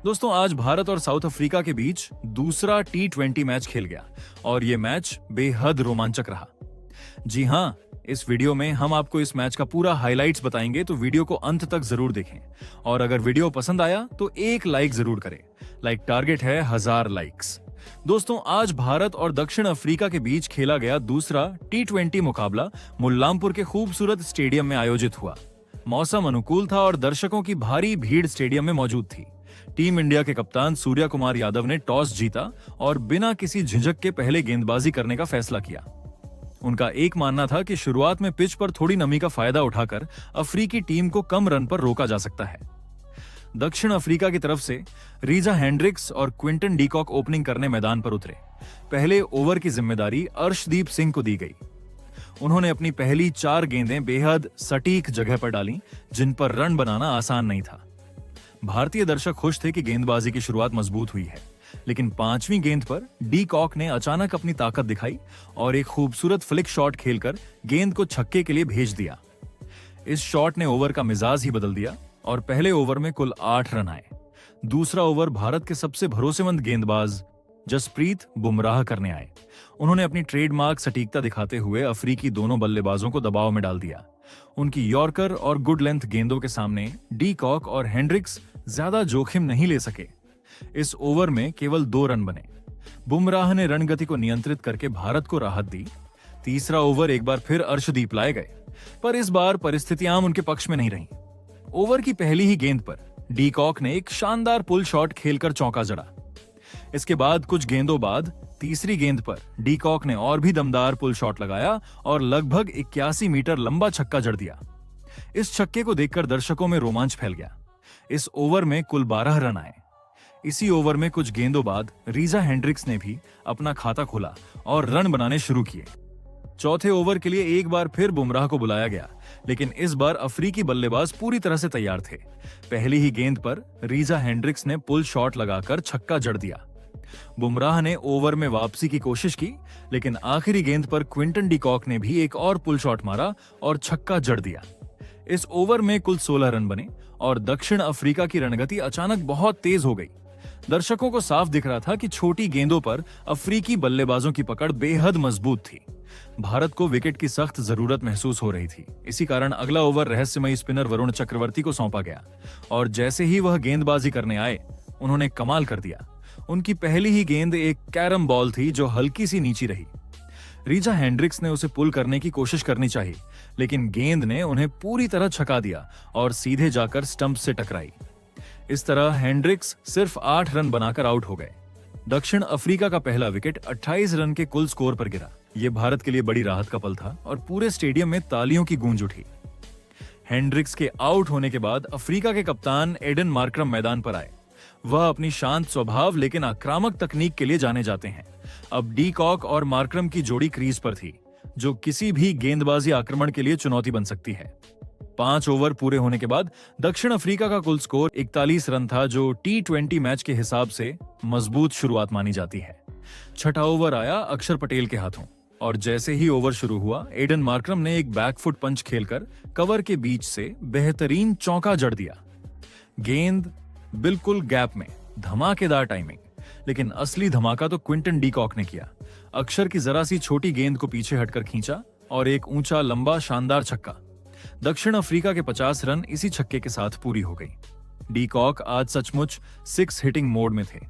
दोस्तों, आज भारत और साउथ अफ्रीका के बीच दूसरा T20 मैच खेल गया और ये मैच बेहद रोमांचक रहा। जी हां, इस वीडियो में हम आपको इस मैच का पूरा हाइलाइट्स बताएंगे, तो वीडियो को अंत तक जरूर देखें। और अगर वीडियो पसंद आया तो एक लाइक जरूर करें। लाइक टारगेट है 1000 लाइक्स। दोस्तों, आज भारत और दक्षिण अफ्रीका के बीच खेला गया दूसरा T20 मुकाबला मुल्लामपुर के खूबसूरत स्टेडियम में आयोजित हुआ। मौसम अनुकूल था और दर्शकों की भारी भीड़ स्टेडियम में मौजूद थी। टीम इंडिया के कप्तान सूर्या कुमार यादव ने टॉस जीता और बिना किसी झिझक के पहले गेंदबाजी करने का फैसला किया। उनका एक मानना था कि शुरुआत में पिच पर थोड़ी नमी का फायदा उठाकर अफ्रीकी टीम को कम रन पर रोका जा सकता है। दक्षिण अफ्रीका की तरफ से रीजा हेंड्रिक्स और क्विंटन डीकॉक ओपनिंग करने मैदान पर उतरे। पहले ओवर की जिम्मेदारी अर्शदीप सिंह को दी गई। उन्होंने अपनी पहली 4 गेंदें बेहद सटीक जगह पर डाली, जिन पर रन बनाना आसान नहीं था। भारतीय दर्शक खुश थे कि गेंदबाजी की शुरुआत मजबूत हुई है, लेकिन 5वीं गेंद पर डीकॉक ने अचानक अपनी ताकत दिखाई और एक खूबसूरत फ्लिक शॉट खेलकर गेंद को छक्के के लिए भेज दिया। इस शॉट ने ओवर का मिजाज ही बदल दिया और पहले ओवर में कुल 8 रन आए। दूसरा ओवर भारत के सबसे भरोसेमंद गेंदबाज जसप्रीत बुमराह करने आए। उन्होंने अपनी ट्रेडमार्क सटीकता दिखाते हुए अफ्रीकी दोनों बल्लेबाजों को दबाव में डाल दिया। उनकी यॉर्कर और गुड लेंथ गेंदों के सामने डीकॉक और हेंड्रिक्स ज्यादा जोखिम नहीं ले सके। इस ओवर में केवल 2 रन बने। बुमराह ने रणगति को नियंत्रित करके भारत को राहत दी। तीसरा ओवर एक बार फिर अर्शदीप लाए गए, पर इस बार परिस्थितियां उनके पक्ष में नहीं रहीं। ओवर की पहली ही गेंद पर डीकॉक ने एक शानदार पुल शॉट खेलकर चौका जड़ा। इसके बाद कुछ गेंदों बाद तीसरी गेंद पर डीकॉक ने और भी दमदार पुल शॉट लगाया और लगभग 81 मीटर लंबा छक्का जड़ दिया। इस छक्के को देखकर दर्शकों में रोमांच फैल गया। इस ओवर में कुल 12 रन आए। इसी ओवर में कुछ गेंदों बाद रीजा हेंड्रिक्स ने भी अपना खाता खोला और रन बनाने शुरू किए। चौथे ओवर के लिए एक बार फिर बुमराह को बुलाया गया, लेकिन इस बार अफ्रीकी बल्लेबाज पूरी तरह से तैयार थे। पहली ही गेंद पर रीजा हेंड्रिक्स ने पुल शॉट लगाकर छक्का जड़ दिया। बुमराह ने ओवर में वापसी की कोशिश की, लेकिन आखिरी गेंद पर क्विंटन डीकॉक ने भी एक और पुल शॉट मारा और छक्का जड़ दिया। इस ओवर में कुल 16 रन बने और दक्षिण अफ्रीका की रणगति अचानक बहुत तेज हो गई। दर्शकों को साफ दिख रहा था कि छोटी गेंदों पर अफ्रीकी बल्लेबाजों की पकड़ बेहद मजबूत थी। भारत को विकेट की सख्त जरूरत महसूस हो रही थी। इसी कारण अगला ओवर रहस्यमयी स्पिनर वरुण चक्रवर्ती को सौंपा गया और जैसे ही वह गेंदबाजी करने आए, उन्होंने कमाल कर दिया। उनकी पहली ही गेंद एक कैरम बॉल थी जो हल्की सी नीची रही। रीजा हेंड्रिक्स ने उसे पुल करने की कोशिश करनी चाहिए, लेकिन गेंद ने उन्हें पूरी तरह छका दिया और सीधे जाकर स्टंप से टकराई। इस तरह हेंड्रिक्स सिर्फ 8 रन बनाकर आउट हो गए। दक्षिण अफ्रीका का पहला विकेट 28 रन के कुल स्कोर पर गिरा। यह भारत के लिए बड़ी राहत का पल था और पूरे स्टेडियम में तालियों की गूंज उठी। हेंड्रिक्स के आउट होने के बाद अफ्रीका के कप्तान एडन मार्करम मैदान पर आए। वह अपनी शांत स्वभाव लेकिन आक्रामक तकनीक के लिए जाने जाते हैं। अब डीकॉक और मार्करम की जोड़ी क्रीज पर थी, जो किसी भी गेंदबाजी आक्रमण के लिए चुनौती बन सकती है। 5 ओवर पूरे होने के बाद दक्षिण अफ्रीका का कुल स्कोर 41 रन था, जो T20 मैच के हिसाब से मजबूत शुरुआत मानी जाती है। छठा ओवर आया अक्षर पटेल के हाथों और जैसे ही ओवर शुरू हुआ, एडन मार्करम ने एक बैकफुट पंच खेलकर कवर के बीच से बेहतरीन चौका जड़ दिया। गेंद बिल्कुल गैप में, धमाकेदार टाइमिंग। लेकिन असली धमाका तो क्विंटन डीकॉक ने किया। अक्षर की जरा सी छोटी गेंद को पीछे हटकर खींचा और एक ऊंचा लंबा शानदार छक्का। दक्षिण अफ्रीका के 50 रन इसी छक्के के साथ पूरी हो गई। डीकॉक आज सचमुच 6 हिटिंग मोड में थे।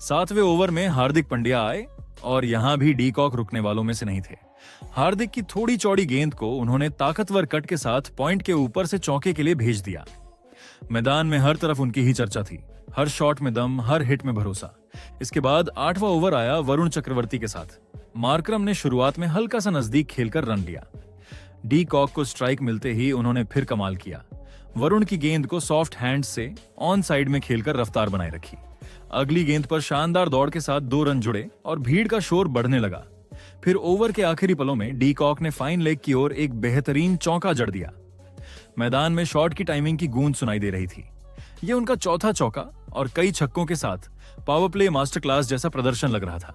7वें ओवर में हार्दिक पांड्या आए और यहां भी डीकॉक रुकने वालों में से नहीं थे। हार्दिक की थोड़ी चौड़ी गेंद को उन्होंने ताकतवर कट के साथ पॉइंट के ऊपर से चौके के लिए भेज दिया। मैदान में हर तरफ उनकी ही चर्चा थी। हर शॉट में दम, हर हिट में भरोसा। इसके बाद 8वां ओवर आया वरुण चक्रवर्ती के साथ। मार्करम ने शुरुआत में हल्का सा नजदीक खेलकर रन लिया। डीकॉक को स्ट्राइक मिलते ही उन्होंने फिर कमाल किया। वरुण की गेंद को सॉफ्ट हैंड से ऑन साइड में खेलकर रफ्तार बनाए रखी। अगली गेंद पर शानदार दौड़ के साथ 2 रन जुड़े और भीड़ का शोर बढ़ने लगा। फिर ओवर के आखिरी पलों में डीकॉक ने फाइन लेग की ओर एक बेहतरीन चौका जड़ दिया। मैदान में शॉट की टाइमिंग की गूंज सुनाई दे रही थी। यह उनका चौथा चौका और कई छक्कों के साथ पावर प्ले मास्टर क्लास जैसा प्रदर्शन लग रहा था।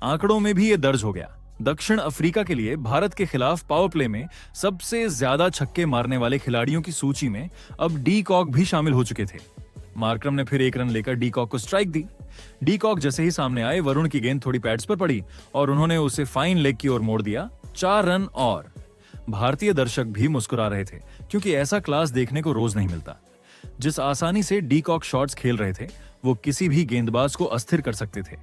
आंकड़ों में भी यह दर्ज हो गया। दक्षिण अफ्रीका के लिए भारत के खिलाफ पावर प्ले में सबसे ज्यादा छक्के मारने वाले खिलाड़ियों की सूची में अब डीकॉक भी शामिल हो चुके थे। मार्करम ने फिर 1 रन लेकर डीकॉक को स्ट्राइक दी। डीकॉक जैसे ही सामने आए, वरुण की गेंद थोड़ी पैड्स पर पड़ी और उन्होंने उसे फाइन लेग की ओर मोड़ दिया। 4 रन और। भारतीय दर्शक भी मुस्कुरा रहे थे क्योंकि ऐसा क्लास देखने को रोज नहीं मिलता। जिस आसानी से डीकॉक शॉट्स खेल रहे थे वो किसी भी गेंदबाज को अस्थिर कर सकते थे।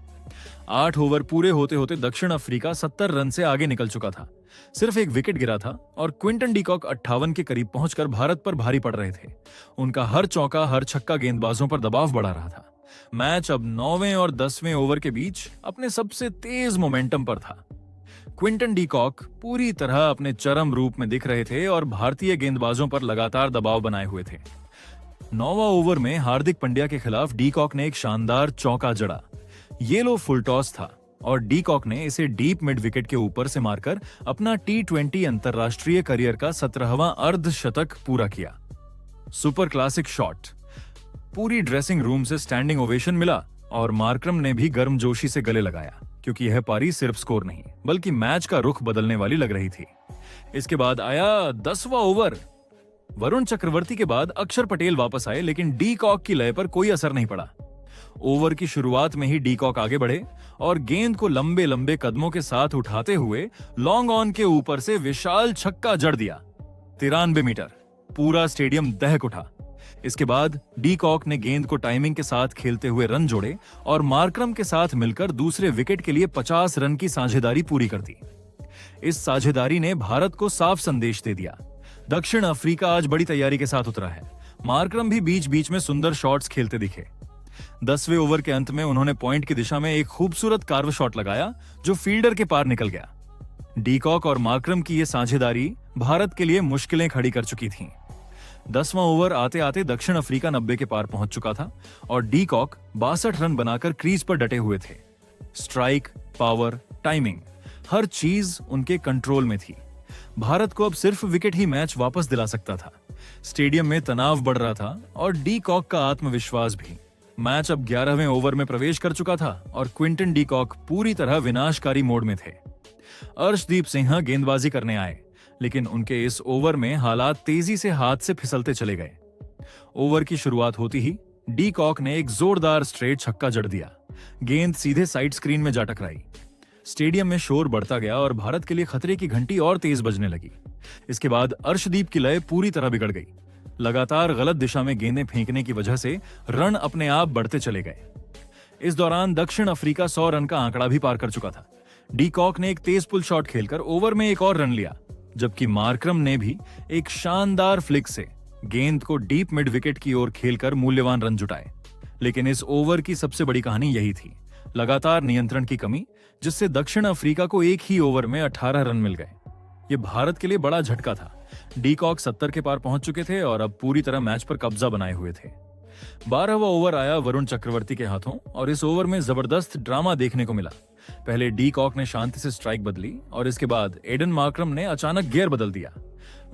8 ओवर पूरे होते होते दक्षिण अफ्रीका 70 रन से आगे निकल चुका था। सिर्फ एक विकेट गिरा था और क्विंटन डीकॉक 58 के करीब पहुंचकर भारत पर भारी पड़ रहे थे। उनका हर चौका हर छक्का गेंदबाजों पर दबाव बढ़ा रहा था। मैच अब 9वें और 10वें ओवर के बीच अपने सबसे तेज मोमेंटम पर था। क्विंटन डीकॉक पूरी तरह अपने चरम रूप में दिख रहे थे और भारतीय गेंदबाजों पर लगातार दबाव बनाए हुए थे। 9वां ओवर में हार्दिक पांड्या के खिलाफ डीकॉक ने एक शानदार चौका जड़ा। ये लो फुल टॉस था और डीकॉक ने इसे डीप मिड विकेट के ऊपर से मारकर अपना T20 अंतरराष्ट्रीय करियर का 17वां अर्धशतक पूरा किया। Super classic shot. पूरी ड्रेसिंग रूम से स्टैंडिंग ओवेशन मिला और मार्करम ने भी गर्मजोशी से गले लगाया क्योंकि यह पारी सिर्फ स्कोर नहीं बल्कि मैच का रुख बदलने वाली लग रही थी। इसके बाद आया 10वां ओवर। वरुण चक्रवर्ती के बाद अक्षर पटेल वापस आए लेकिन डीकॉक की लय पर कोई असर नहीं पड़ा। ओवर की शुरुआत में ही डीकॉक आगे बढ़े और गेंद को लंबे लंबे कदमों के साथ उठाते हुए लॉन्ग ऑन के ऊपर से विशाल छक्का जड़ दिया। 93 मीटर। पूरा स्टेडियम दहक उठा। इसके बाद डीकॉक ने गेंद को टाइमिंग के साथ खेलते हुए रन जोड़े और मार्करम के साथ मिलकर दूसरे विकेट के लिए 50 रन की साझेदारी पूरी कर दी। इस साझेदारी ने भारत को साफ संदेश दे दिया। दक्षिण अफ्रीका आज बड़ी तैयारी के साथ उतरा है। मार्करम भी बीच बीच में सुंदर शॉट्स खेलते दिखे। 10वें ओवर के अंत में उन्होंने पॉइंट की दिशा में एक खूबसूरत कार्व शॉट लगाया जो फील्डर के पार निकल गया। डीकॉक और मार्करम की यह साझेदारी भारत के लिए मुश्किलें खड़ी कर चुकी थी। 10वां ओवर आते आते दक्षिण अफ्रीका 90 के पार पहुंच चुका था और डीकॉक 62 रन बनाकर क्रीज पर डटे हुए थे। स्ट्राइक, पावर, टाइमिंग, हर चीज उनके कंट्रोल में थी। भारत को अब सिर्फ विकेट ही मैच वापस दिला सकता था। स्टेडियम में तनाव बढ़ रहा था और डीकॉक का आत्मविश्वास भी। मैच अब 11वें ओवर में प्रवेश कर चुका था और क्विंटन डीकॉक पूरी तरह विनाशकारी मोड में थे। अर्शदीप सिंह गेंदबाजी करने आए लेकिन उनके इस ओवर में हालात तेजी से हाथ से फिसलते चले गए। ओवर की शुरुआत होती ही डीकॉक ने एक जोरदार स्ट्रेट छक्का जड़ दिया। गेंद सीधे साइड स्क्रीन में जा टकराई। स्टेडियम में शोर बढ़ता गया और भारत के लिए खतरे की घंटी और तेज बजने लगी। इसके बाद अर्शदीप की लय पूरी तरह बिगड़ गई। लगातार गलत दिशा में गेंदें फेंकने की वजह से रन अपने आप बढ़ते चले गए। इस दौरान दक्षिण अफ्रीका 100 रन का आंकड़ा भी पार कर चुका था। डीकॉक ने एक तेज पुल शॉट खेलकर ओवर में एक और रन लिया, जबकि मार्करम ने भी एक शानदार फ्लिक से गेंद को डीप मिड विकेट की ओर खेलकर मूल्यवान रन जुटाए। लेकिन इस ओवर की सबसे बड़ी कहानी यही थी, लगातार नियंत्रण की कमी, जिससे दक्षिण अफ्रीका को एक ही ओवर में 18 रन मिल गए। ये भारत के लिए बड़ा झटका था। डीकॉक 70 के पार पहुंच चुके थे और अब पूरी तरह मैच पर कब्जा बनाए हुए थे। 12वां ओवर आया वरुण चक्रवर्ती के हाथों और इस ओवर में जबरदस्त ड्रामा देखने को मिला। पहले डीकॉक ने शांति से स्ट्राइक बदली और इसके बाद एडन मार्करम ने अचानक गियर बदल दिया।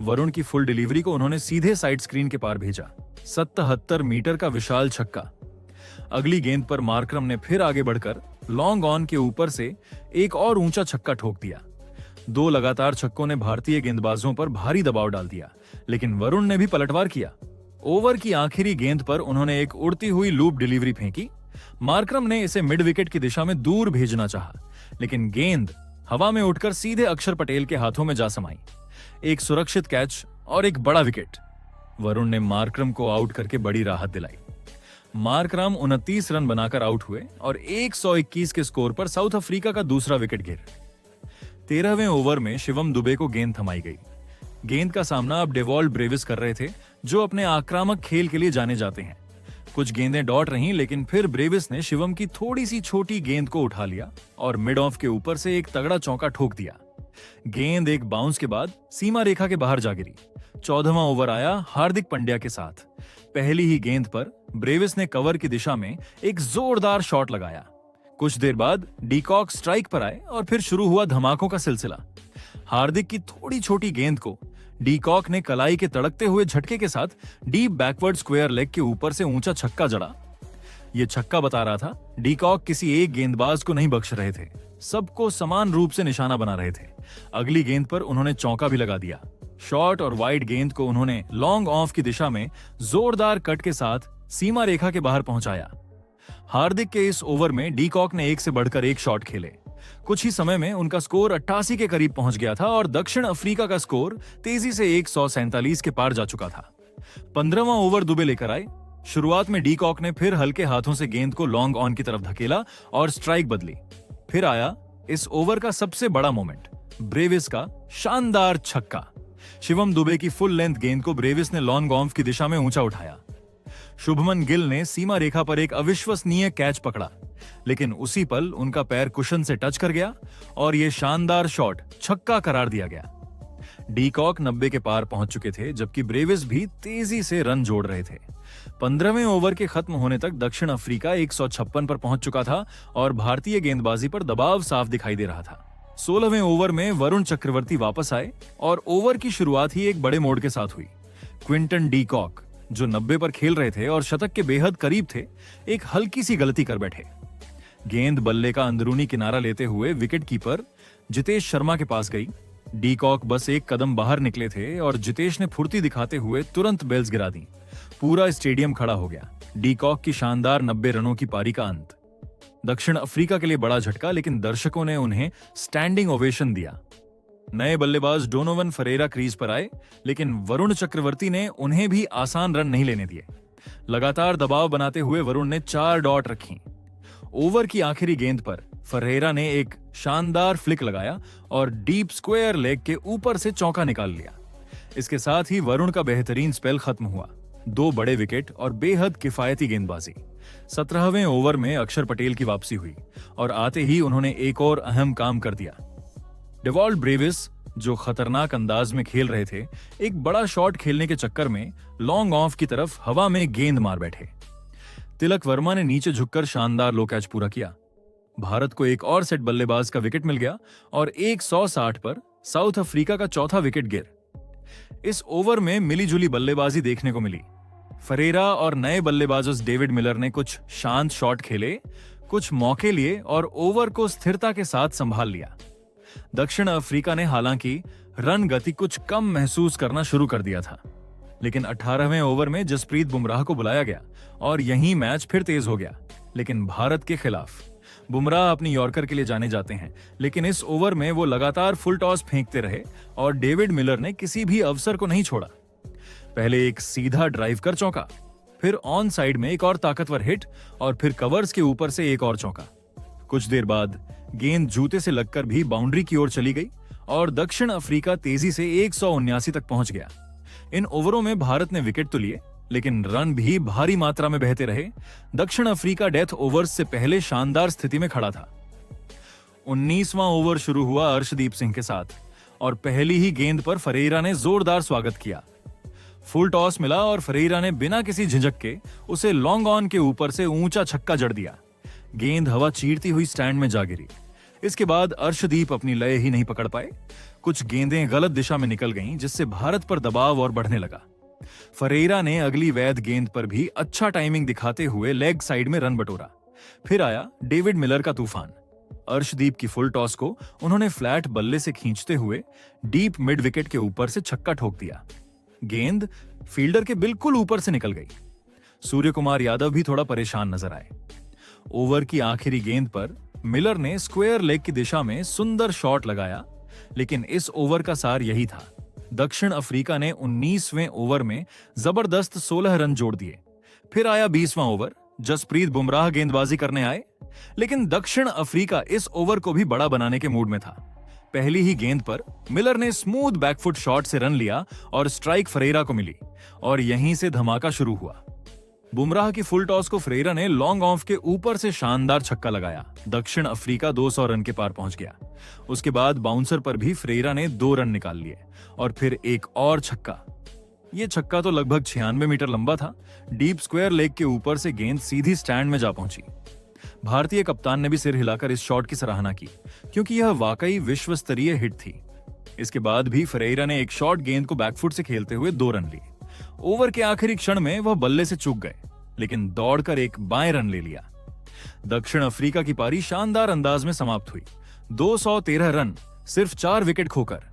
वरुण की फुल डिलीवरी को उन्होंने सीधे साइड स्क्रीन के पार भेजा। 77 मीटर का विशाल छक्का। अगली गेंद पर मार्करम ने फिर आगे बढ़कर लॉन्ग ऑन के ऊपर से एक और ऊंचा छक्का ठोक दिया। 2 लगातार छक्कों ने भारतीय गेंदबाजों पर भारी दबाव डाल दिया, लेकिन वरुण ने भी पलटवार किया। ओवर की आखिरी गेंद पर उन्होंने एक उड़ती हुई लूप डिलीवरी फेंकी। मार्करम ने इसे मिड विकेट की दिशा में दूर भेजना चाहा, लेकिन गेंद हवा में उठकर सीधे अक्षर पटेल के हाथों में जा समाई। एक सुरक्षित कैच और एक बड़ा विकेट। वरुण ने मार्करम को आउट करके बड़ी राहत दिलाई। मार्करम 29 रन बनाकर आउट हुए और 121 के स्कोर पर साउथ अफ्रीका का दूसरा विकेट गिर। 13वें ओवर में शिवम दुबे को गेंद थमाई गई। गेंद का सामना अब डेवॉल्ट ब्रेविस कर रहे थे, जो अपने आक्रामक खेल के लिए जाने जाते हैं। कुछ गेंदें डॉट रहीं, लेकिन फिर ब्रेविस ने शिवम की थोड़ी सी छोटी गेंद को उठा लिया और मिड ऑफ के ऊपर से एक तगड़ा चौका ठोक दिया। गेंद एक बाउंस के बाद सीमा रेखा के बाहर जा गिरी। 14वां ओवर आया हार्दिक पांड्या के साथ। पहली ही गेंद पर ब्रेविस ने कवर की दिशा में एक जोरदार शॉट लगाया। कुछ देर बाद डीकॉक स्ट्राइक पर आए और फिर शुरू हुआ धमाकों का सिलसिला। हार्दिक की थोड़ी छोटी गेंद को डीकॉक ने कलाई के तड़कते हुए झटके के साथ डीप बैकवर्ड स्क्वायर लेग के ऊपर से ऊंचा छक्का जड़ा। यह छक्का बता रहा था डीकॉक किसी एक गेंदबाज को नहीं बख्श रहे थे, सबको समान रूप से निशाना बना रहे थे। अगली गेंद पर उन्होंने चौका भी लगा दिया। शॉर्ट और वाइड गेंद को उन्होंने लॉन्ग ऑफ की दिशा में जोरदार कट के साथ सीमा रेखा के बाहर पहुंचाया। हार्दिक के इस ओवर में डी कॉक ने एक से बढ़कर एक शॉट खेले। कुछ ही समय में उनका स्कोर 88 के करीब पहुंच गया था और दक्षिण अफ्रीका का स्कोर तेजी से 147 के पार जा चुका था। 15वां ओवर दुबे लेकर आए। शुरुआत में डी कॉक ने फिर हल्के हाथों से गेंद को लॉन्ग ऑन की तरफ धकेला और स्ट्राइक बदली। फिर आया इस ओवर का सबसे बड़ा मोमेंट, ब्रेविस का शानदार छक्का। शिवम दुबे की फुल लेंथ गेंद को ब्रेविस ने लॉन्ग ऑफ की दिशा में ऊंचा उठाया। शुभमन गिल ने सीमा रेखा पर एक अविश्वसनीय कैच पकड़ा, लेकिन उसी पल उनका पैर कुशन से टच कर गया और यह शानदार शॉट छक्का करार दिया गया। डी कॉक 90 के पार पहुंच चुके थे, जबकि ब्रेविस भी तेजी से रन जोड़ रहे थे। 15वें ओवर के खत्म होने तक दक्षिण अफ्रीका 156 पर पहुंच चुका था और भारतीय गेंदबाजी पर दबाव साफ दिखाई दे रहा था। 16वें ओवर में वरुण चक्रवर्ती वापस आए और ओवर की शुरुआत ही एक बड़े मोड़ के साथ हुई। क्विंटन डी कॉक, जो 90 पर खेल रहे थे और शतक के बेहद करीब थे, एक हल्की सी गलती कर बैठे। गेंद बल्ले का अंदरूनी किनारा लेते हुए विकेट कीपर जितेश शर्मा के पास गई। डी कॉक बस एक कदम बाहर निकले थे और जितेश ने फुर्ती दिखाते हुए तुरंत बेल्स गिरा दी। पूरा स्टेडियम खड़ा हो गया। डी कॉक की शानदार 90 रनों की पारी का अंत। दक्षिण अफ्रीका के लिए बड़ा झटका, लेकिन दर्शकों ने उन्हें स्टैंडिंग ओवेशन दिया। नए बल्लेबाज डोनोवन फरेरा क्रीज पर आए, लेकिन वरुण चक्रवर्ती ने उन्हें भी आसान रन नहीं लेने दिए। लगातार दबाव बनाते हुए वरुण ने 4 डॉट रखी। ओवर की आखिरी गेंद पर फरेरा ने एक शानदार फ्लिक लगाया और डीप स्क्वायर लेग के ऊपर से चौका निकाल लिया। इसके साथ ही वरुण का बेहतरीन स्पेल खत्म हुआ। 2 बड़े विकेट और बेहद किफायती गेंदबाजी। 17वें ओवर में अक्षर पटेल की वापसी हुई और आते ही उन्होंने एक और अहम काम कर दिया। डेवॉल्ट ब्रेविस, जो खतरनाक अंदाज में खेल रहे थे, एक बड़ा शॉट खेलने के चक्कर में लॉन्ग ऑफ की तरफ हवा में गेंद मार बैठे। तिलक वर्मा ने नीचे झुककर शानदार लो कैच पूरा किया। भारत को एक और सेट बल्लेबाज का विकेट मिल गया और 160 पर साउथ अफ्रीका का चौथा विकेट गिर। इस ओवर में मिलीजुली बल्लेबाजी देखने को मिली। फरेरा और नए बल्लेबाज डेविड मिलर ने कुछ शांत शॉट खेले, कुछ मौके लिए और ओवर को स्थिरता के साथ संभाल लिया। दक्षिण अफ्रीका ने हालांकि रन गति कुछ कम महसूस करना शुरू कर दिया था, लेकिन 18वें ओवर में जसप्रीत बुमराह को बुलाया गया और यहीं मैच फिर तेज हो गया, लेकिन भारत के खिलाफ। बुमराह अपनी यॉर्कर के लिए जाने जाते हैं, लेकिन इस ओवर में वो लगातार फुल टॉस फेंकते रहे और डेविड मिलर ने किसी भी अवसर को नहीं छोड़ा। पहले एक सीधा ड्राइव कर चौका, फिर ऑन साइड में एक और ताकतवर हिट और फिर कवर्स के ऊपर से एक और चौका। कुछ देर बाद गेंद जूते से लगकर भी बाउंड्री की ओर चली गई और दक्षिण अफ्रीका तेजी से 179 तक पहुंच गया। इन ओवरों में भारत ने विकेट तो लिए, लेकिन रन भी भारी मात्रा में बहते रहे। दक्षिण अफ्रीका डेथ ओवर्स से पहले शानदार स्थिति में खड़ा था। 19वां ओवर शुरू हुआ अर्शदीप सिंह के साथ और पहली ही गेंद पर फरेरा ने जोरदार स्वागत किया। फुल टॉस मिला और फरेरा ने बिना किसी झिझक के उसे लॉन्ग ऑन के ऊपर से ऊंचा छक्का जड़ दिया। गेंद हवा चीरती हुई स्टैंड में जा गिरी। इसके बाद अर्शदीप अपनी लय ही नहीं पकड़ पाए। कुछ गेंदें गलत दिशा में निकल गईं, जिससे भारत पर दबाव और बढ़ने लगा। फरेरा ने अगली वैध गेंद पर भी अच्छा टाइमिंग दिखाते हुए लेग साइड में रन बटोरा। फिर आया डेविड मिलर का तूफान। अर्शदीप की फुल टॉस को उन्होंने फ्लैट बल्ले से खींचते हुए डीप मिड विकेट के ऊपर से छक्का ठोक दिया। गेंद फील्डर के बिल्कुल ऊपर से निकल गई। सूर्य कुमार यादव भी थोड़ा परेशान नजर आए। ओवर की आखिरी गेंद पर मिलर ने स्क्वायर लेग की दिशा में सुंदर शॉट लगाया, लेकिन इस ओवर का सार यही था। दक्षिण अफ्रीका ने 19वें ओवर में जबरदस्त 16 रन जोड़ दिए। फिर आया 20वां ओवर। जसप्रीत बुमराह गेंदबाजी करने आए, लेकिन दक्षिण अफ्रीका इस ओवर को भी बड़ा बनाने के मूड में था। पहली ही गेंद पर मिलर ने स्मूथ बैकफुट शॉट से रन लिया और स्ट्राइक फरेरा को मिली और यहीं से धमाका शुरू हुआ। बुमराह की फुल टॉस को फरेरा ने लॉन्ग ऑफ के ऊपर से शानदार छक्का लगाया। दक्षिण अफ्रीका 200 रन के पार पहुंच गया। उसके बाद बाउंसर पर भी फरेरा ने 2 रन निकाल लिए और फिर एक और छक्का। यह छक्का तो लगभग 96 मीटर लंबा था। डीप स्क्वायर लेग के ऊपर से गेंद सीधी स्टैंड में जा पहुंची। भारतीय कप्तान ने भी सिर हिलाकर इस शॉट की सराहना की, क्योंकि यह वाकई विश्व स्तरीय हिट थी। इसके बाद भी फरेरा ने एक शॉट गेंद को बैकफुट से खेलते हुए 2 रन लिए। ओवर के आखिरी क्षण में वह बल्ले से चूक गए, लेकिन दौड़कर एक बाएं रन ले लिया। दक्षिण अफ्रीका की पारी शानदार अंदाज में समाप्त हुई। 213 रन सिर्फ 4 विकेट खोकर।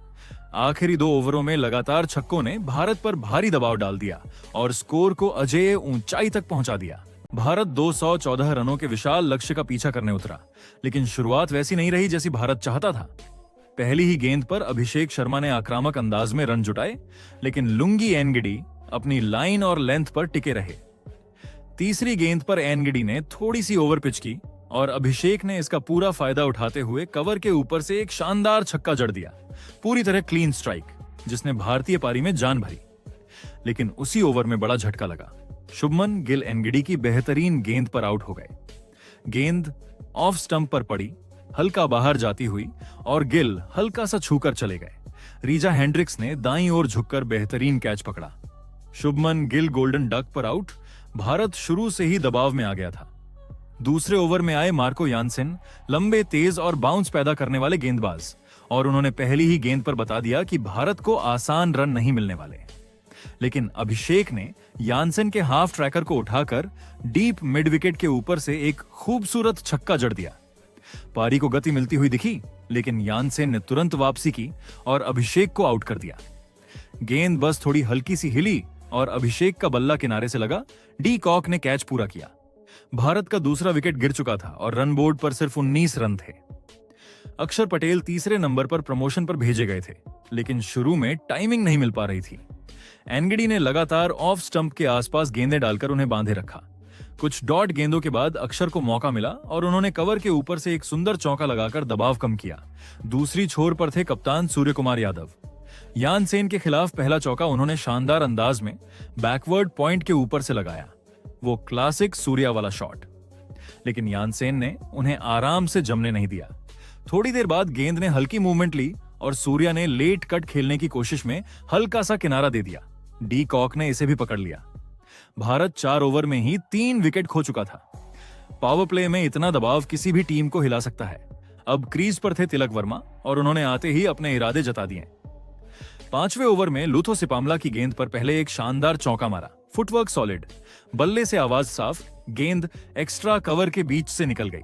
आखिरी 2 ओवरों में लगातार छक्कों ने भारत पर भारी दबाव डाल दिया और स्कोर को अजेय ऊंचाई तक पहुंचा दिया। भारत 214 रनों के विशाल लक्ष्य का पीछा करने उतरा, लेकिन शुरुआत वैसी नहीं रही जैसी भारत चाहता था। पहली ही गेंद पर अभिषेक शर्मा ने आक्रामक अंदाज में रन जुटाए, लेकिन लुंगी एनगिडी अपनी लाइन और लेंथ पर टिके रहे। तीसरी गेंद पर एनगिडी ने थोड़ी सी ओवर पिच की और अभिषेक ने इसका पूरा फायदा उठाते हुए कवर के ऊपर से एक शानदार छक्का जड़ दिया, पूरी तरह क्लीन स्ट्राइक, जिसने भारतीय पारी में जान भरी। लेकिन उसी ओवर में बड़ा झटका लगा। शुभमन गिल एनगिडी की बेहतरीन गेंद पर आउट हो गए। गेंद ऑफ स्टंप पर पड़ी, हल्का बाहर जाती हुई और गिल हल्का सा छूकर चले गए। रीजा हेंड्रिक्स ने दाईं ओर झुककर बेहतरीन कैच पकड़ा। शुभमन गिल गोल्डन डक पर आउट। भारत शुरू से ही दबाव में आ गया था। दूसरे ओवर में आए मार्को यानसेन लंबे, तेज और बाउंस पैदा करने वाले गेंदबाज, और उन्होंने पहली ही गेंद पर बता दिया कि भारत को आसान रन नहीं मिलने वाले। लेकिन अभिषेक ने यानसेन के हाफ ट्रैकर को उठाकर डीप मिड विकेट के ऊपर से एक खूबसूरत छक्का जड़ दिया। पारी को गति मिलती हुई दिखी, लेकिन यानसेन ने तुरंत वापसी की और अभिषेक को आउट कर दिया। गेंद बस थोड़ी हल्की सी हिली और अभिषेक का बल्ला किनारे से लगा। डी कॉक ने कैच पूरा किया। भारत का दूसरा विकेट गिर चुका था और रन बोर्ड पर सिर्फ 19 रन थे। अक्षर पटेल तीसरे नंबर पर प्रमोशन पर भेजे गए थे, लेकिन शुरू में टाइमिंग नहीं मिल पा रही थी। एनगिडी ने लगातार ऑफ स्टंप के आसपास गेंदें डालकर उन्हें बांधे रखा। कुछ डॉट गेंदों के बाद अक्षर को मौका मिला और उन्होंने कवर के ऊपर से एक सुंदर चौका लगाकर दबाव कम किया। दूसरी छोर पर थे कप्तान सूर्य कुमार यादव। यानसेन के खिलाफ पहला चौका उन्होंने शानदार अंदाज में बैकवर्ड पॉइंट के ऊपर से लगाया, वो क्लासिक सूर्या वाला शॉट। लेकिन यानसेन ने उन्हें आराम से जमने नहीं दिया। थोड़ी देर बाद गेंद ने हल्की मूवमेंट ली और सूर्या ने लेट कट खेलने की कोशिश में हल्का सा किनारा दे दिया। डी कॉक ने इसे भी पकड़ लिया। भारत 4 ओवर में ही 3 विकेट खो चुका था। पावर प्ले में इतना दबाव किसी भी टीम को हिला सकता है। अब क्रीज पर थे तिलक वर्मा और उन्होंने आते ही अपने इरादे जता दिए। 5वें ओवर में लुथो सिपामला की गेंद पर पहले एक शानदार चौका मारा। फुटवर्क सॉलिड, बल्ले से आवाज साफ, गेंद एक्स्ट्रा कवर के बीच से निकल गई।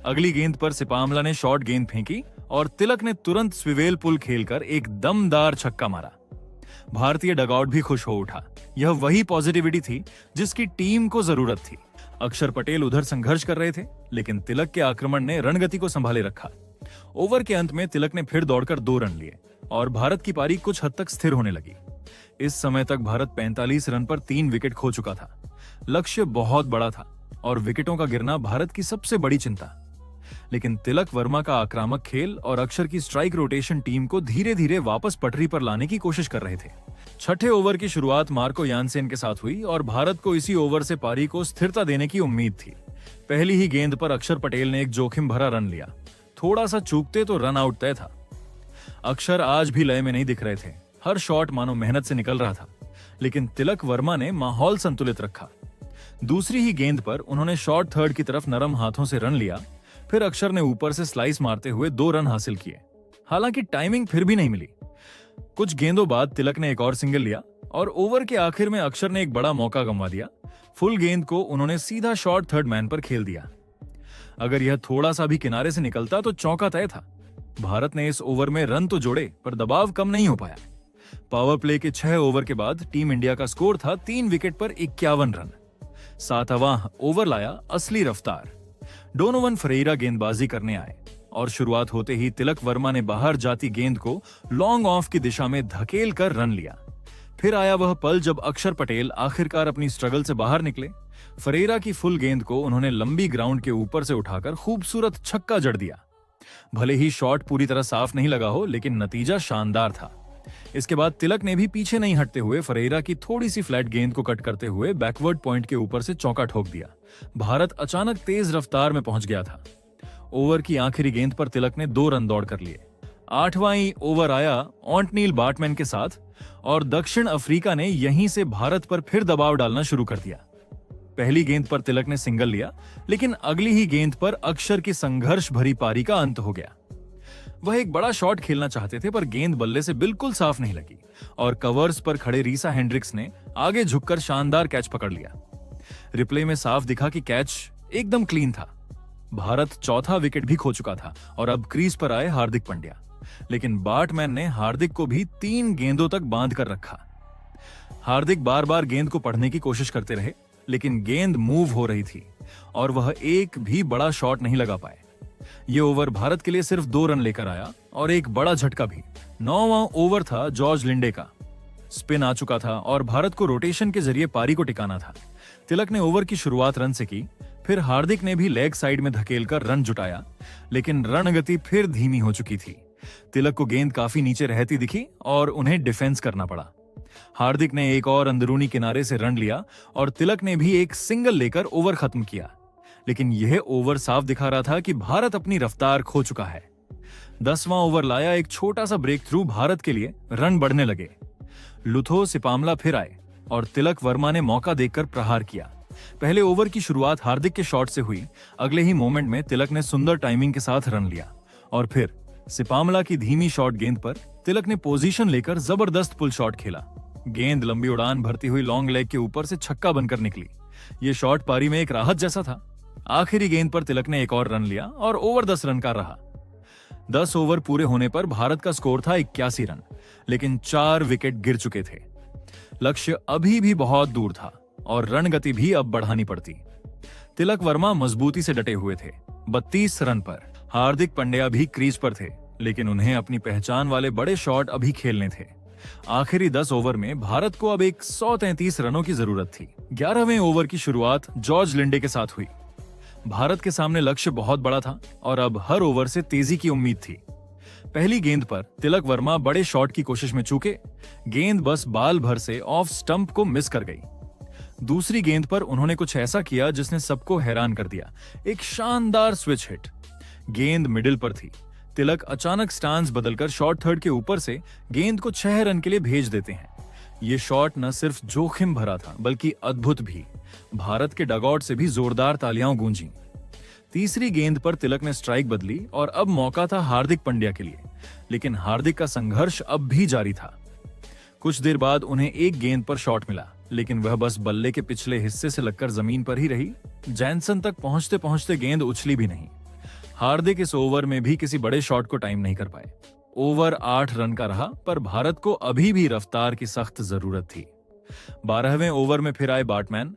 अगली गेंद पर सिपामला ने शॉर्ट गेंद फेंकी और तिलक ने तुरंत स्विवेल पुल खेलकर एक दमदार छक्का मारा। भारतीय डगआउट भी खुश हो उठा। यह वही पॉजिटिविटी थी जिसकी टीम को जरूरत थी। अक्षर पटेल उधर संघर्ष कर रहे थे, लेकिन तिलक के आक्रमण ने रणगति को संभाले रखा। ओवर के अंत में तिलक ने फिर दौड़कर 2 रन लिए और भारत की पारी कुछ हद तक स्थिर होने लगी। इस समय तक भारत 45 रन पर 3 विकेट खो चुका था। लक्ष्य बहुत बड़ा था और विकेटों का गिरना भारत की सबसे बड़ी चिंता। लेकिन तिलक वर्मा का आक्रामक खेल और अक्षर की स्ट्राइक रोटेशन टीम को धीरे धीरे वापस पटरी पर लाने की कोशिश कर रहे थे। 6ठे ओवर की शुरुआत मार्को यानसेन के साथ हुई और भारत को इसी ओवर से पारी को स्थिरता देने की उम्मीद थी। पहली ही गेंद पर अक्षर पटेल ने एक जोखिम भरा रन लिया। थोड़ा सा चूकते तो रन आउट तय था। अक्षर आज भी लय में नहीं दिख रहे थे। हर शॉट मानो मेहनत से निकल रहा था, लेकिन तिलक वर्मा ने माहौल संतुलित रखा। दूसरी ही गेंद पर उन्होंने शॉर्ट थर्ड की तरफ नरम हाथों से रन लिया। फिर अक्षर ने ऊपर से स्लाइस मारते हुए 2 रन हासिल किए। हालांकि टाइमिंग फिर भी नहीं मिली। कुछ गेंदों बाद तिलक ने एक और सिंगल लिया और ओवर के आखिर में अक्षर ने एक बड़ा मौका गंवा दिया। फुल गेंद को उन्होंने सीधा शॉर्ट थर्ड मैन पर खेल दिया। अगर यह थोड़ा सा भी किनारे से निकलता तो चौका तय था। भारत ने इस ओवर में रन तो जोड़े, पर दबाव कम नहीं हो पाया। पावर प्ले के 6 ओवर के बाद टीम इंडिया का स्कोर था 3 विकेट पर 51 रन। 7वां ओवर लाया असली रफ्तार। डोनोवन फरेरा गेंदबाजी करने आए और शुरुआत होते ही तिलक वर्मा ने बाहर जाती गेंद को लॉन्ग ऑफ की दिशा में धकेल कर रन लिया। फिर आया वह पल जब अक्षर पटेल आखिरकार अपनी स्ट्रगल से बाहर निकले। फरेरा की फुल गेंद को उन्होंने लंबी ग्राउंड के ऊपर से उठाकर खूबसूरत छक्का जड़ दिया। भले ही शॉट पूरी तरह साफ नहीं लगा हो, लेकिन नतीजा शानदार था। इसके बाद तिलक ने भी पीछे नहीं हटते हुए फरेरा की थोड़ी सी फ्लैट गेंद को कट करते हुए बैकवर्ड पॉइंट के ऊपर से चौका ठोक दिया। भारत अचानक तेज रफ्तार में पहुंच गया था। ओवर की आखिरी गेंद पर तिलक ने 2 रन दौड़ कर लिए। 8वां ओवर आया ऑन्टनील बाटमैन के साथ और दक्षिण अफ्रीका ने यहीं से भारत पर फिर दबाव डालना शुरू कर दिया। पहली गेंद पर तिलक ने सिंगल लिया, लेकिन अगली ही गेंद पर अक्षर की संघर्ष भरी पारी का अंत हो गया। वह एक बड़ा शॉट खेलना चाहते थे, पर गेंद बल्ले से बिल्कुल साफ नहीं लगी और कवर्स पर खड़े रीसा हेंड्रिक्स ने आगे झुककर शानदार कैच पकड़ लिया। रिप्ले में साफ दिखा कि कैच एकदम क्लीन था। भारत 4था विकेट भी खो चुका था और अब क्रीज पर आए हार्दिक पांड्या। लेकिन बाटमैन ने हार्दिक को भी 3 गेंदों तक बांध कर रखा। हार्दिक बार बार गेंद को पढ़ने की कोशिश करते रहे, लेकिन गेंद मूव हो रही थी और वह एक भी बड़ा शॉट नहीं लगा पाए। ये ओवर भारत के लिए सिर्फ 2 रन लेकर आया और एक बड़ा झटका भी। 9वां ओवर था जॉर्ज लिंडे का। स्पिन आ चुका था और भारत को रोटेशन के जरिए पारी को टिकाना था। तिलक ने ओवर की शुरुआत रन से की, फिर हार्दिक ने भी लेग साइड में धकेलकर रन जुटाया, लेकिन रन गति फिर धीमी हो चुकी थी। तिलक को गेंद काफी नीचे रहती दिखी और उन्हें डिफेंस करना पड़ा। हार्दिक ने एक और अंदरूनी किनारे से रन लिया और तिलक ने भी एक सिंगल लेकर ओवर खत्म किया, लेकिन यह ओवर साफ दिखा रहा था कि भारत अपनी रफ्तार खो चुका है। 10वां ओवर लाया एक छोटा सा ब्रेक थ्रू भारत के लिए, रन बढ़ने लगे। लुथो सिपामला फिर आए और तिलक वर्मा ने मौका देखकर प्रहार किया। पहले ओवर की शुरुआत हार्दिक के शॉट से हुई। अगले ही मोमेंट में तिलक ने सुंदर टाइमिंग के साथ रन लिया और फिर सिपामला की धीमी शॉट गेंद पर तिलक ने पोजीशन लेकर जबरदस्त पुल शॉट खेला। गेंद लंबी उड़ान भरती हुई लॉन्ग लेग के ऊपर से छक्का बनकर निकली। ये शॉट पारी में एक राहत जैसा था। आखिरी गेंद पर तिलक ने एक और रन लिया और ओवर 10 रन का रहा। 10 ओवर पूरे होने पर भारत का स्कोर था 81 रन, लेकिन 4 विकेट गिर चुके थे। लक्ष्य अभी भी बहुत दूर था और रन गति भी अब बढ़ानी पड़ती। तिलक वर्मा मजबूती से डटे हुए थे 32 रन पर। हार्दिक पांड्या भी क्रीज पर थे, लेकिन उन्हें अपनी पहचान वाले बड़े शॉट अभी खेलने थे। आखिरी 10 ओवर में भारत को अब 133 रनों की जरूरत थी। 11वें ओवर की शुरुआत जॉर्ज लिंडे के साथ हुई। भारत के सामने लक्ष्य बहुत बड़ा था और अब हर ओवर से तेजी की उम्मीद थी। पहली गेंद पर तिलक वर्मा बड़े शॉट की कोशिश में चूके, गेंद बस बाल भर से ऑफ स्टंप को मिस कर गई। दूसरी गेंद पर उन्होंने कुछ ऐसा किया जिसने सबको हैरान कर दिया, एक शानदार स्विच हिट। गेंद मिडिल पर थी। तिलक अचानक स्टांस बदलकर शॉर्ट थर्ड के ऊपर से गेंद को 6 रन के लिए भेज देते हैं। ये शॉट न सिर्फ जोखिम भरा था बल्कि अद्भुत भी। भारत के डगआउट से भी जोरदार तालियां गूंजी। तीसरी गेंद पर तिलक ने स्ट्राइक बदली और अब मौका था हार्दिक पांड्या के लिए, लेकिन हार्दिक का संघर्ष अब भी जारी था। कुछ देर बाद उन्हें एक गेंद पर शॉट मिला, लेकिन वह बस बल्ले के पिछले हिस्से से लगकर जमीन पर ही रही। जैनसन तक पहुंचते पहुंचते गेंद उछली भी नहीं। हार्दिक इस ओवर में भी किसी बड़े शॉट को टाइम नहीं कर पाए। ओवर 8 रन का रहा, पर भारत को अभी भी रफ्तार की सख्त जरूरत थी। 12वें ओवर में फिर आए बाटमैन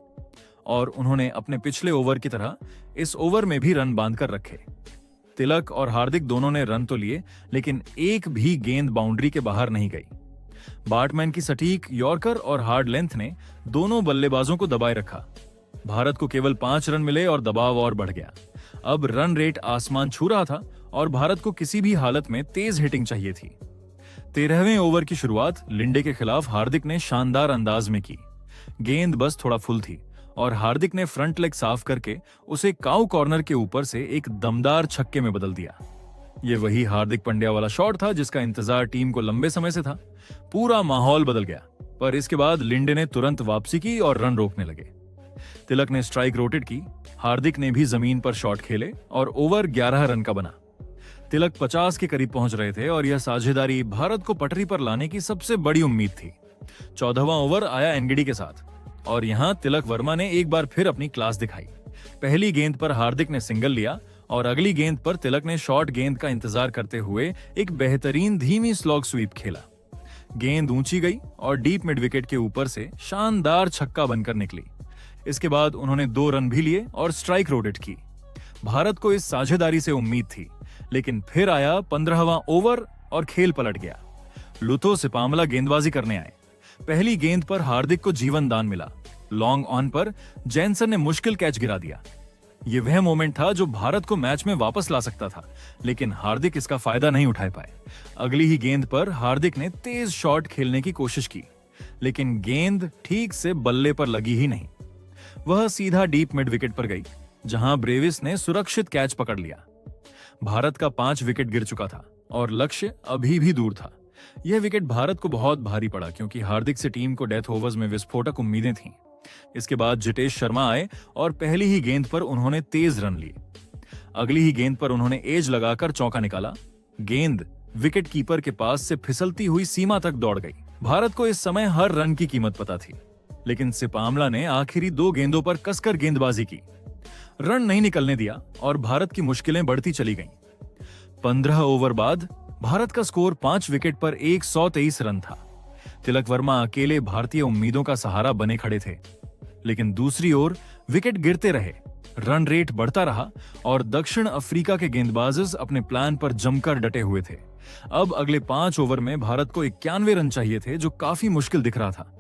और उन्होंने अपने पिछले ओवर की तरह इस ओवर में भी रन बांध कर रखे। तिलक और हार्दिक दोनों ने रन तो लिए, लेकिन एक भी गेंद बाउंड्री के बाहर नहीं गई। बाटमैन की सटीक यॉर्कर और हार्ड लेंथ ने दोनों बल्लेबाजों को दबाए रखा। भारत को केवल 5 रन मिले और दबाव और बढ़ गया। अब रन रेट आसमान छू रहा था और भारत को किसी भी हालत में तेज हिटिंग चाहिए थी। 13वें ओवर की शुरुआत लिंडे के खिलाफ हार्दिक ने शानदार अंदाज में की। गेंद बस थोड़ा फुल थी और हार्दिक ने फ्रंट लेग साफ करके उसे काउ कॉर्नर के ऊपर से एक दमदार छक्के में बदल दिया। ये वही हार्दिक पांड्या वाला शॉट था जिसका इंतजार टीम को लंबे समय से था। पूरा माहौल बदल गया, पर इसके बाद लिंडे ने तुरंत वापसी की और रन रोकने लगे। तिलक ने स्ट्राइक रोटेट की, हार्दिक ने भी जमीन पर शॉट खेले और ओवर 11 रन का बना। तिलक 50 के करीब पहुंच रहे थे और यह साझेदारी भारत को पटरी पर लाने की सबसे बड़ी उम्मीद थी। 14वां ओवर आया एनगिडी के साथ और यहां तिलक वर्मा ने एक बार फिर अपनी क्लास दिखाई। पहली गेंद पर हार्दिक ने सिंगल लिया और अगली गेंद पर तिलक ने शॉर्ट गेंद का इंतजार करते हुए एक बेहतरीन धीमी स्लॉग स्वीप खेला। गेंद ऊंची गई और डीप मिड विकेट के ऊपर से शानदार छक्का बनकर निकली। इसके बाद उन्होंने 2 रन भी लिए और स्ट्राइक रोटेट की। भारत को इस साझेदारी से उम्मीद थी, लेकिन फिर आया 15वां ओवर और खेल पलट गया। लुथो सिपामला गेंदबाजी करने आए। पहली गेंद पर हार्दिक को जीवन दान मिला। लॉन्ग ऑन पर जैनसन ने मुश्किल कैच गिरा दिया। यह वह मोमेंट था जो भारत को मैच में वापस ला सकता था, लेकिन हार्दिक इसका फायदा नहीं उठा पाए। अगली ही गेंद पर हार्दिक ने तेज शॉट खेलने की कोशिश की, लेकिन गेंद ठीक से बल्ले पर लगी ही नहीं। वह सीधा डीप मिड विकेट पर गई, जहां ब्रेविस ने सुरक्षित कैच पकड़ लिया। भारत का 5 विकेट गिर चुका था और लक्ष्य अभी भी दूर था। यह विकेट भारत को बहुत भारी पड़ा, क्योंकि हार्दिक से टीम को डेथ ओवर्स में विस्फोटक उम्मीदें थीं। इसके बाद जितेश शर्मा आए और पहली ही गेंद पर उन्होंने तेज रन लिए। अगली ही गेंद पर उन्होंने एज लगाकर चौका निकाला। गेंद विकेट कीपर के पास से फिसलती हुई सीमा तक दौड़ गई। भारत को इस समय हर रन की कीमत पता थी, लेकिन सिपामला ने आखिरी 2 गेंदों पर कसकर गेंदबाजी की। रन नहीं निकलने दिया और भारत की मुश्किलें बढ़ती चली गईं। 15 ओवर बाद भारत का स्कोर 5 विकेट पर 123 रन था। तिलक वर्मा अकेले भारतीय उम्मीदों का सहारा बने खड़े थे, लेकिन दूसरी ओर विकेट गिरते रहे, रन रेट बढ़ता रहा और दक्षिण अफ्रीका के गेंदबाज अपने प्लान पर जमकर डटे हुए थे। अब अगले 5 ओवर में भारत को 91 रन चाहिए थे, जो काफी मुश्किल दिख रहा था।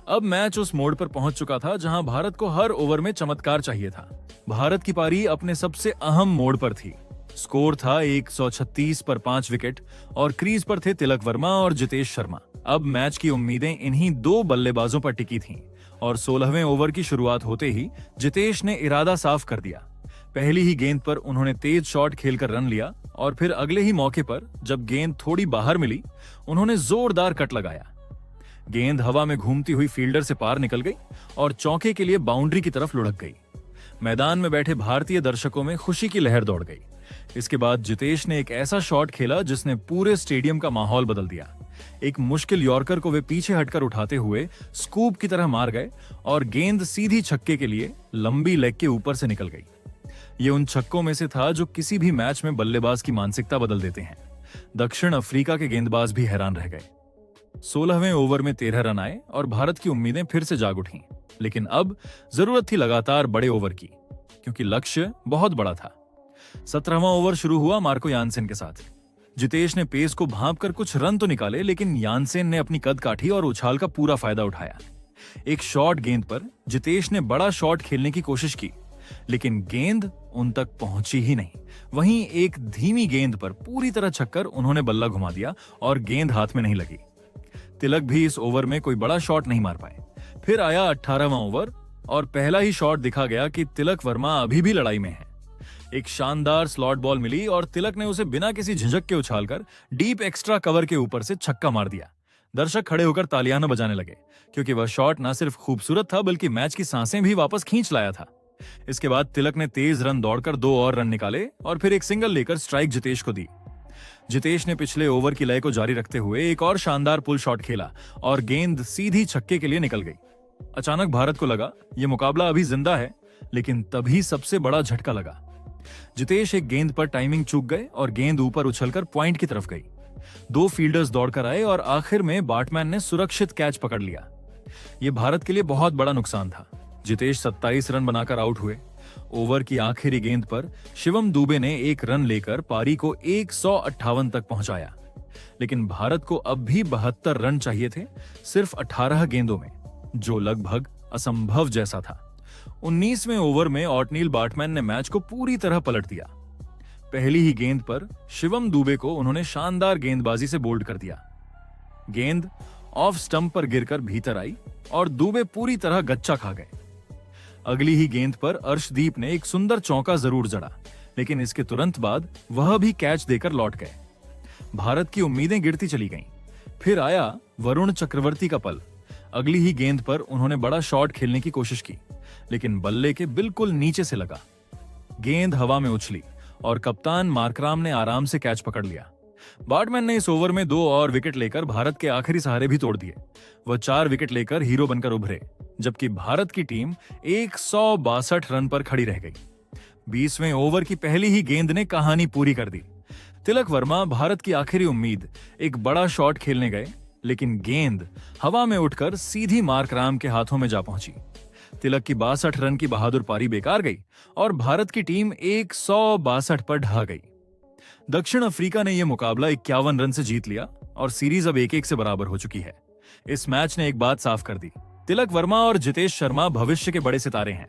अब मैच उस मोड़ पर पहुंच चुका था जहां भारत को हर ओवर में चमत्कार चाहिए था। भारत की पारी अपने सबसे अहम मोड़ पर थी। स्कोर था 136 पर 5 विकेट और क्रीज पर थे तिलक वर्मा और जितेश शर्मा। अब मैच की उम्मीदें इन्हीं 2 बल्लेबाजों पर टिकी थीं और 16वें ओवर की शुरुआत होते ही जितेश ने इरादा साफ कर दिया। पहली ही गेंद पर उन्होंने तेज शॉट खेलकर रन लिया और फिर अगले ही मौके पर जब गेंद थोड़ी बाहर मिली, उन्होंने जोरदार कट लगाया। गेंद हवा में घूमती हुई फील्डर से पार निकल गई और चौके के लिए बाउंड्री की तरफ लुढ़क गई। मैदान में बैठे भारतीय दर्शकों में खुशी की लहर दौड़ गई। इसके बाद जितेश ने एक ऐसा शॉट खेला जिसने पूरे स्टेडियम का माहौल बदल दिया। एक मुश्किल यॉर्कर को वे पीछे हटकर उठाते हुए स्कूप की तरह मार गए और गेंद सीधी छक्के के लिए लंबी लेग के ऊपर से निकल गई। ये उन छक्कों में से था जो किसी भी मैच में बल्लेबाज की मानसिकता बदल देते हैं। दक्षिण अफ्रीका के गेंदबाज भी हैरान रह गए। 16वें ओवर में 13 रन आए और भारत की उम्मीदें फिर से जाग उठीं। लेकिन अब जरूरत थी लगातार बड़े ओवर की, क्योंकि लक्ष्य बहुत बड़ा था। 17वां ओवर शुरू हुआ मार्को यानसेन के साथ। जितेश ने पेस को भांपकर कुछ रन तो निकाले, लेकिन यानसेन ने अपनी कद काठी और उछाल का पूरा फायदा उठाया। एक शॉर्ट गेंद पर जितेश ने बड़ा शॉट खेलने की कोशिश की, लेकिन गेंद उन तक पहुंची ही नहीं। वहीं एक धीमी गेंद पर पूरी तरह छक्कर उन्होंने बल्ला घुमा दिया और गेंद हाथ में नहीं लगी। तिलक भी इस ओवर में कोई बड़ा शॉट नहीं मार पाए। फिर आया 18वां ओवर और पहला ही शॉट दिखा गया कि तिलक वर्मा अभी भी लड़ाई में है। एक शानदार स्लॉट बॉल मिली और तिलक ने उसे बिना किसी झिझक के उछालकर डीप एक्स्ट्रा कवर के ऊपर से छक्का मार दिया। दर्शक खड़े होकर तालियां न बजाने लगे, क्योंकि वह शॉट न सिर्फ खूबसूरत था बल्कि मैच की सांसें भी वापस खींच लाया था। इसके बाद तिलक ने तेज रन दौड़कर 2 और रन निकाले और फिर एक सिंगल लेकर स्ट्राइक जितेश को दी। जितेश ने पिछले ओवर की लय को जारी रखते हुए एक और शानदार पुल शॉट खेला और गेंद सीधी छक्के के लिए निकल गई। अचानक भारत को लगा यह मुकाबला अभी जिंदा है, लेकिन तभी सबसे बड़ा झटका लगा। जितेश एक गेंद पर टाइमिंग चूक गए और गेंद ऊपर उछलकर पॉइंट की तरफ गई। 2 फील्डर्स दौड़कर आए और आखिर में बैट्समैन ने सुरक्षित कैच पकड़ लिया। यह भारत के लिए बहुत बड़ा नुकसान था। जितेश 27 रन बनाकर आउट हुए। ओवर की आखिरी गेंद पर शिवम दुबे ने 1 रन लेकर पारी को 158 तक पहुंचाया, लेकिन भारत को अब भी 72 रन चाहिए थे, सिर्फ 18 गेंदों में, जो लगभग असंभव जैसा था। 19वें ओवर में ऑटनील बैट्समैन ने मैच को पूरी तरह पलट दिया। पहली ही गेंद पर शिवम दुबे को उन्होंने शानदार गेंदबाजी से बोल्ड कर दिया। गेंद ऑफ स्टंप पर गिरकर भीतर आई और दुबे पूरी तरह गच्चा खा गए। अगली ही गेंद पर अर्शदीप ने एक सुंदर चौका जरूर जड़ा, लेकिन इसके तुरंत बाद वह भी कैच देकर लौट गए। भारत की उम्मीदें गिरती चली गईं। फिर आया वरुण चक्रवर्ती का पल। अगली ही गेंद पर उन्होंने बड़ा शॉट खेलने की कोशिश की, लेकिन बल्ले के बिल्कुल नीचे से लगा। गेंद हवा में उछली और कप्तान मार्कराम ने आराम से कैच पकड़ लिया। बैट्समैन ने इस ओवर में 2 और विकेट लेकर भारत के आखिरी सहारे भी तोड़ दिए। वह 4 विकेट लेकर हीरो बनकर उभरे, जबकि भारत की टीम 162 रन पर खड़ी रह गई। 20वें ओवर की पहली ही गेंद ने कहानी पूरी कर दी। तिलक वर्मा, भारत की आखिरी उम्मीद, एक बड़ा शॉट खेलने गए, लेकिन गेंद हवा में उठकर सीधी मार्कराम के हाथों में जा पहुंची। तिलक की 62 रन की बहादुर पारी बेकार गई और भारत की टीम 162 पर ढह गई। दक्षिण अफ्रीका ने यह मुकाबला 51 रन से जीत लिया और सीरीज अब 1-1 से बराबर हो चुकी है। इस मैच ने एक बात साफ कर दी, तिलक वर्मा और जितेश शर्मा भविष्य के बड़े सितारे हैं,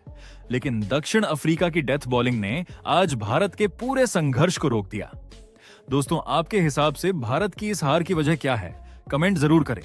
लेकिन दक्षिण अफ्रीका की डेथ बॉलिंग ने आज भारत के पूरे संघर्ष को रोक दिया। दोस्तों, आपके हिसाब से भारत की इस हार की वजह क्या है? कमेंट जरूर करें।